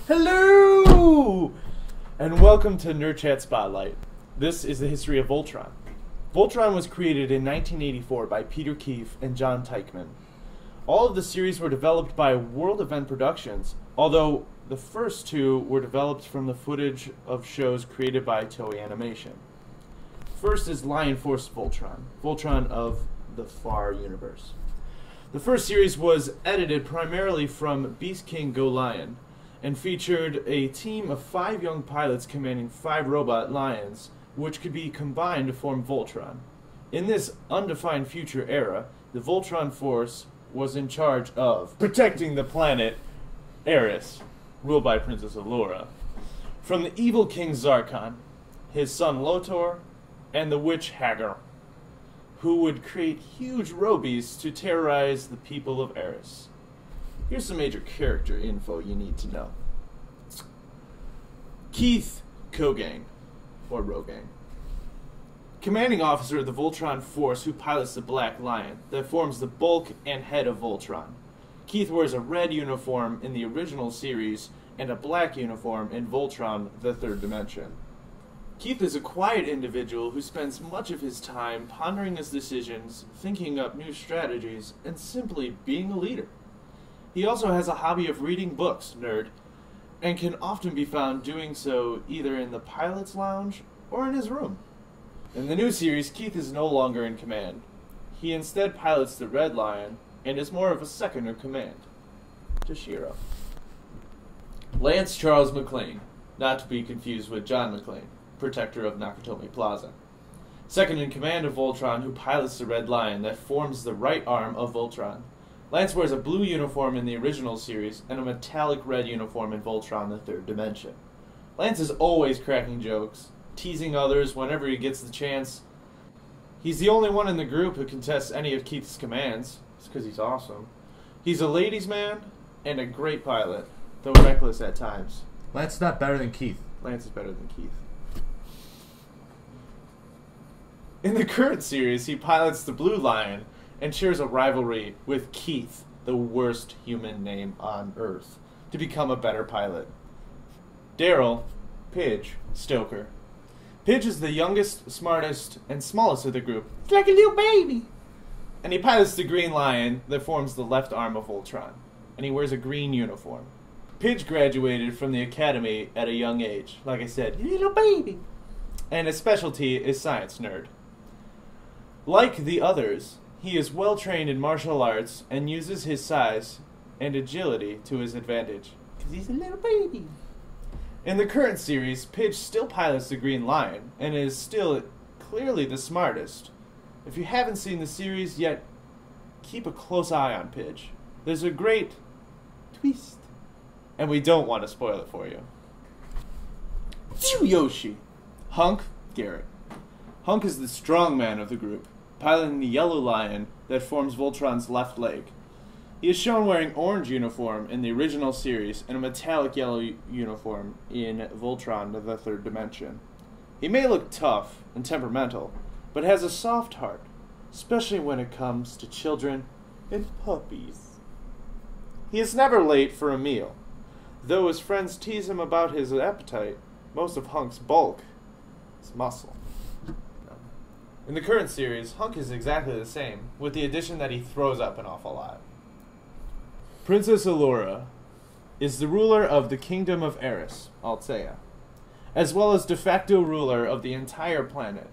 Hello! And welcome to NerdChat Spotlight. This is the history of Voltron. Voltron was created in 1984 by Peter Keefe and John Teichman. All of the series were developed by World Event Productions, although the first two were developed from the footage of shows created by Toei Animation. First is Lion Force Voltron, Voltron of the Far Universe. The first series was edited primarily from Beast King Go Lion, and featured a team of 5 young pilots commanding 5 robot lions, which could be combined to form Voltron. In this undefined future era, the Voltron Force was in charge of protecting the planet Eris, ruled by Princess Allura, from the evil King Zarkon, his son Lotor, and the witch Hagar, who would create huge robies to terrorize the people of Eris. Here's some major character info you need to know. Keith Kogang, or Rogang, commanding officer of the Voltron Force who pilots the Black Lion that forms the bulk and head of Voltron. Keith wears a red uniform in the original series and a black uniform in Voltron: The Third Dimension. Keith is a quiet individual who spends much of his time pondering his decisions, thinking up new strategies, and simply being a leader. He also has a hobby of reading books, nerd, and can often be found doing so either in the pilot's lounge or in his room. In the new series, Keith is no longer in command. He instead pilots the Red Lion and is more of a second in command to Shiro. Lance Charles McClane, not to be confused with John McClane, protector of Nakatomi Plaza. Second in command of Voltron, who pilots the Red Lion that forms the right arm of Voltron. Lance wears a blue uniform in the original series and a metallic red uniform in Voltron: The Third Dimension. Lance is always cracking jokes, teasing others whenever he gets the chance. He's the only one in the group who contests any of Keith's commands. It's because he's awesome. He's a ladies' man and a great pilot, though reckless at times. Lance is not better than Keith. Lance is better than Keith. In the current series, he pilots the Blue Lion and shares a rivalry with Keith, the worst human name on Earth, to become a better pilot. Daryl, Pidge, Stoker. Pidge is the youngest, smartest, and smallest of the group. It's like a little baby. And he pilots the Green Lion that forms the left arm of Voltron, and he wears a green uniform. Pidge graduated from the academy at a young age, like I said, little baby. And his specialty is science nerd. Like the others, he is well trained in martial arts and uses his size and agility to his advantage, because he's a little baby. In the current series, Pidge still pilots the Green Lion and is still clearly the smartest. If you haven't seen the series yet, keep a close eye on Pidge. There's a great twist, and we don't want to spoil it for you. Yoshi. Hunk, Garrett. Hunk is the strong man of the group, piloting the Yellow Lion that forms Voltron's left leg. He is shown wearing orange uniform in the original series and a metallic yellow uniform in Voltron: The Third Dimension. He may look tough and temperamental, but has a soft heart, especially when it comes to children and puppies. He is never late for a meal. Though his friends tease him about his appetite, most of Hunk's bulk is muscle. In the current series, Hunk is exactly the same, with the addition that he throws up an awful lot. Princess Allura is the ruler of the Kingdom of Eris, Altea, as well as de facto ruler of the entire planet.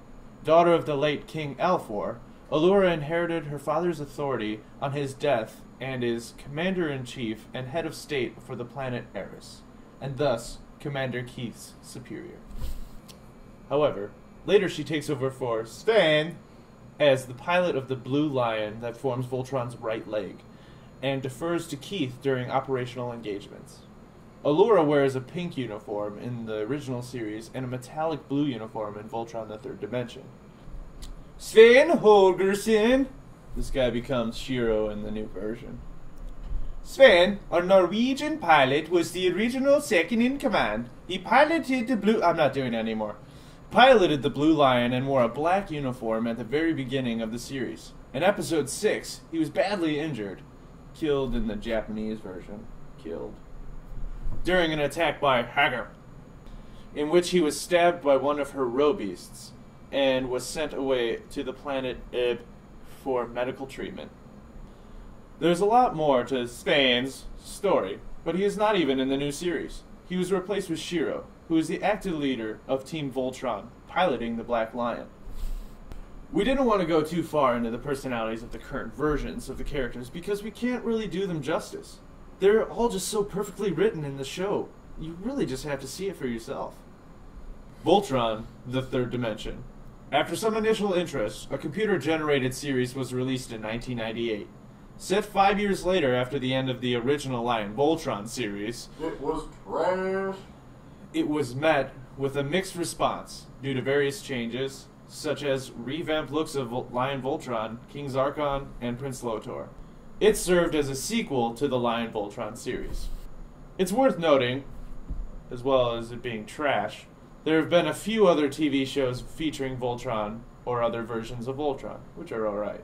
Daughter of the late King Alfor, Allura inherited her father's authority on his death and is Commander-in-Chief and Head of State for the planet Eris, and thus Commander Keith's superior. However, later she takes over for Sven as the pilot of the Blue Lion that forms Voltron's right leg, and defers to Keith during operational engagements. Allura wears a pink uniform in the original series and a metallic blue uniform in Voltron: The Third Dimension. Sven Holgersen. This guy becomes Shiro in the new version. Sven, a Norwegian pilot, was the original second in command. He piloted the Blue... I'm not doing it anymore. Piloted the Blue Lion and wore a black uniform at the very beginning of the series. In episode 6, he was badly injured. Killed in the Japanese version. Killed. during an attack by Hagar, in which he was stabbed by one of her robeasts and was sent away to the planet Ib for medical treatment. There's a lot more to Spain's story, but he is not even in the new series. He was replaced with Shiro, who is the active leader of Team Voltron, piloting the Black Lion. We didn't want to go too far into the personalities of the current versions of the characters because we can't really do them justice. They're all just so perfectly written in the show. You really just have to see it for yourself. Voltron, the Third Dimension. After some initial interest, a computer-generated series was released in 1998. Set 5 years later after the end of the original Lion Voltron series, it was trash. It was met with a mixed response due to various changes, such as revamped looks of Lion Voltron, King Zarkon, and Prince Lotor. It served as a sequel to the Lion Voltron series. It's worth noting, as well as it being trash, there have been a few other TV shows featuring Voltron or other versions of Voltron, which are alright.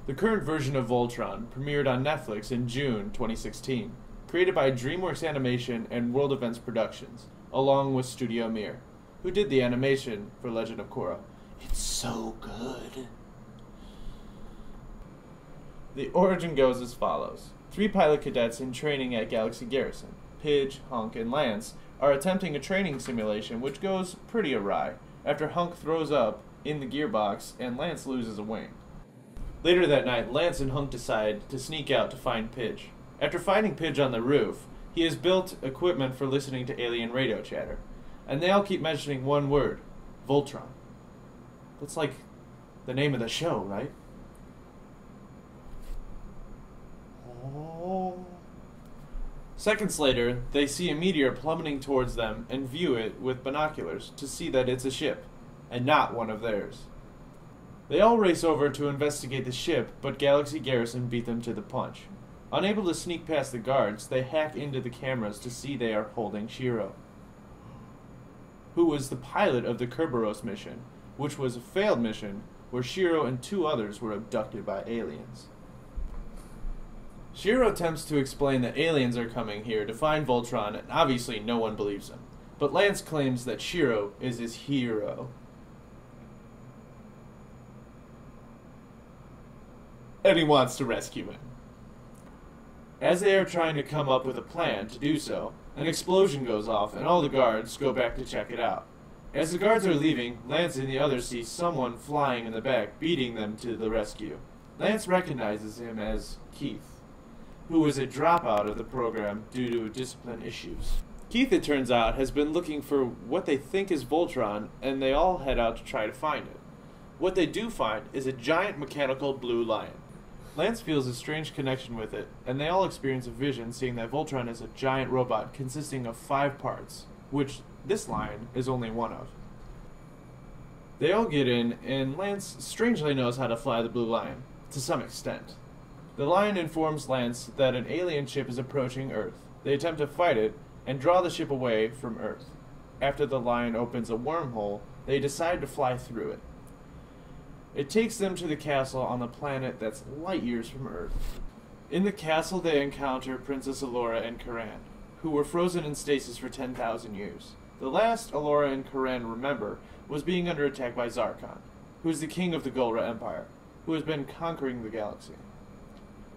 The current version of Voltron premiered on Netflix in June 2016, created by DreamWorks Animation and World Events Productions, along with Studio Mir, who did the animation for Legend of Korra. It's so good. The origin goes as follows. 3 pilot cadets in training at Galaxy Garrison, Pidge, Hunk, and Lance, are attempting a training simulation which goes pretty awry after Hunk throws up in the gearbox and Lance loses a wing. Later that night, Lance and Hunk decide to sneak out to find Pidge. After finding Pidge on the roof, he has built equipment for listening to alien radio chatter, and they all keep mentioning one word, Voltron. That's like the name of the show, right? Oh. Seconds later, they see a meteor plummeting towards them and view it with binoculars to see that it's a ship, and not one of theirs. They all race over to investigate the ship, but Galaxy Garrison beat them to the punch. Unable to sneak past the guards, they hack into the cameras to see they are holding Shiro, who was the pilot of the Kerberos mission, which was a failed mission where Shiro and 2 others were abducted by aliens. Shiro attempts to explain that aliens are coming here to find Voltron, and obviously no one believes him. But Lance claims that Shiro is his hero. And he wants to rescue him. As they are trying to come up with a plan to do so, an explosion goes off and all the guards go back to check it out. As the guards are leaving, Lance and the others see someone flying in the back, beating them to the rescue. Lance recognizes him as Keith, who was a dropout of the program due to discipline issues. Keith, it turns out, has been looking for what they think is Voltron, and they all head out to try to find it. What they do find is a giant mechanical blue lion. Lance feels a strange connection with it, and they all experience a vision seeing that Voltron is a giant robot consisting of 5 parts, which this lion is only one of. They all get in, and Lance strangely knows how to fly the blue lion, to some extent. The lion informs Lance that an alien ship is approaching Earth. They attempt to fight it, and draw the ship away from Earth. After the lion opens a wormhole, they decide to fly through it. It takes them to the castle on the planet that's light years from Earth. In the castle they encounter Princess Allura and Karan, who were frozen in stasis for 10,000 years. The last Allura and Karan remember was being under attack by Zarkon, who is the king of the Golra Empire, who has been conquering the galaxy.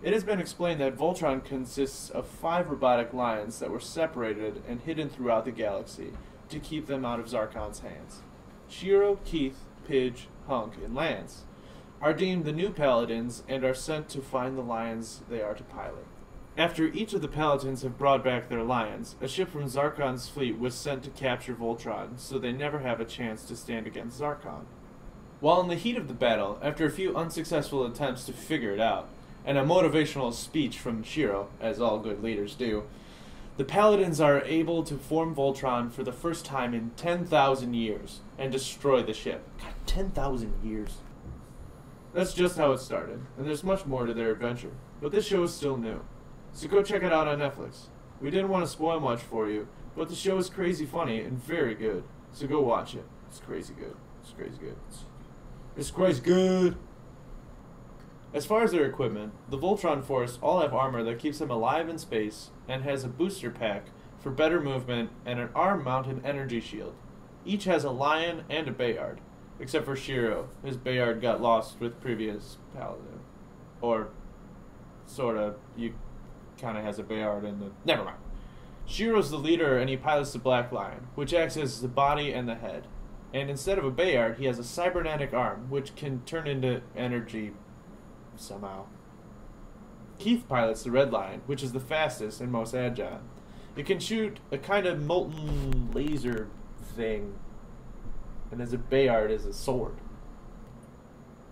It has been explained that Voltron consists of 5 robotic lions that were separated and hidden throughout the galaxy to keep them out of Zarkon's hands. Shiro, Keith, Pidge, Hunk, and Lance are deemed the new paladins and are sent to find the lions they are to pilot. After each of the paladins have brought back their lions, a ship from Zarkon's fleet was sent to capture Voltron, so they never have a chance to stand against Zarkon. While in the heat of the battle, after a few unsuccessful attempts to figure it out, and a motivational speech from Shiro, as all good leaders do, the paladins are able to form Voltron for the first time in 10,000 years and destroy the ship. God, 10,000 years. That's just how it started, and there's much more to their adventure. But this show is still new, so go check it out on Netflix. We didn't want to spoil much for you, but the show is crazy funny and very good, so go watch it. It's crazy good. It's crazy good. It's crazy good. As far as their equipment, the Voltron Force all have armor that keeps them alive in space and has a booster pack for better movement and an arm-mounted energy shield. Each has a lion and a Bayard, except for Shiro. His Bayard got lost with previous Paladin. Or, sorta, you kinda has a Bayard in the... Never mind. Shiro's the leader and he pilots the Black Lion, which acts as the body and the head. And instead of a Bayard, he has a cybernetic arm, which can turn into energy somehow. Keith pilots the Red Lion, which is the fastest and most agile. It can shoot a kind of molten laser thing, and as a Bayard is a sword.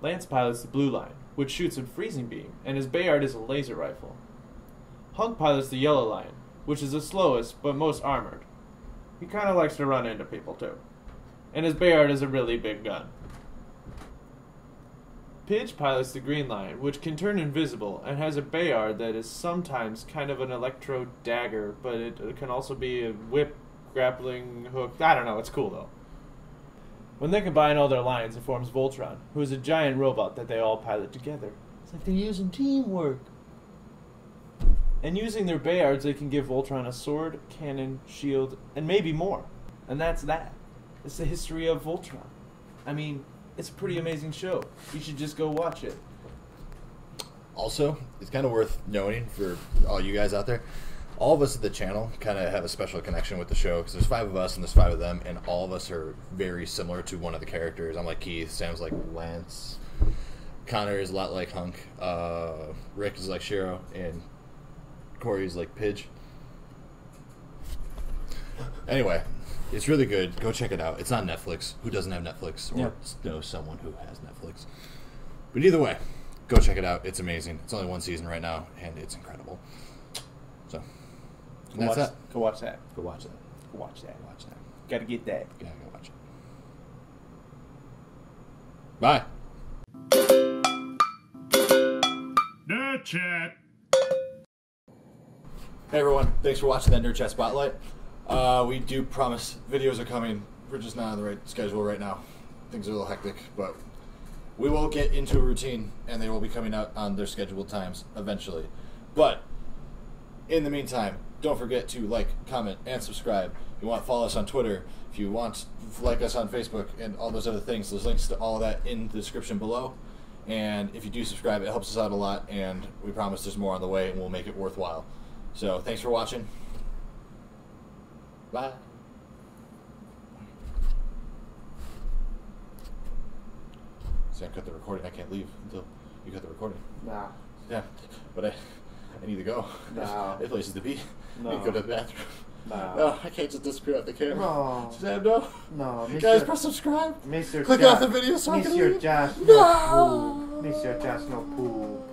Lance pilots the Blue Lion, which shoots a freezing beam, and his Bayard is a laser rifle. Hunk pilots the Yellow Lion, which is the slowest but most armored. He kind of likes to run into people too. And his Bayard is a really big gun. Pidge pilots the Green Lion, which can turn invisible and has a Bayard that is sometimes kind of an electro dagger, but it can also be a whip, grappling hook. I don't know, it's cool though. When they combine all their lions, it forms Voltron, who is a giant robot that they all pilot together. It's like they're using teamwork. And using their Bayards, they can give Voltron a sword, cannon, shield, and maybe more. And that's that. It's the history of Voltron. I mean, it's a pretty amazing show. You should just go watch it. Also, it's kind of worth noting for all you guys out there, all of us at the channel kind of have a special connection with the show because there's 5 of us and there's 5 of them, and all of us are very similar to one of the characters. I'm like Keith, Sam's like Lance, Connor is a lot like Hunk, Rick is like Shiro, and Corey's like Pidge. Anyway, it's really good. Go check it out. It's on Netflix. Who doesn't have Netflix or knows someone who has Netflix? But either way, go check it out. It's amazing. It's only 1 season right now, and it's incredible. So, that's that. Go watch that. Go watch that. Go watch that. Watch that. Gotta get that. Yeah, go watch it. Bye. NerdChat. Hey everyone, thanks for watching that NerdChat Spotlight. We do promise videos are coming. We're just not on the right schedule right now. Things are a little hectic, but we will get into a routine and they will be coming out on their scheduled times eventually. But in the meantime, don't forget to like, comment, and subscribe. If you want, follow us on Twitter. If you want, like us on Facebook and all those other things. There's links to all of that in the description below. And if you do subscribe, it helps us out a lot, and we promise there's more on the way and we'll make it worthwhile. So, thanks for watching. Bye. See, I cut the recording. I can't leave until you cut the recording. Nah. Yeah, but I need to go. No. There's places to be. No. I need to go to the bathroom. No. No, I can't just disappear out the camera. No. Sam, no. No. Guys, press subscribe. Mr. Click off the video so I can Mr. leave. Josh, No. Mr. Josh, no poop.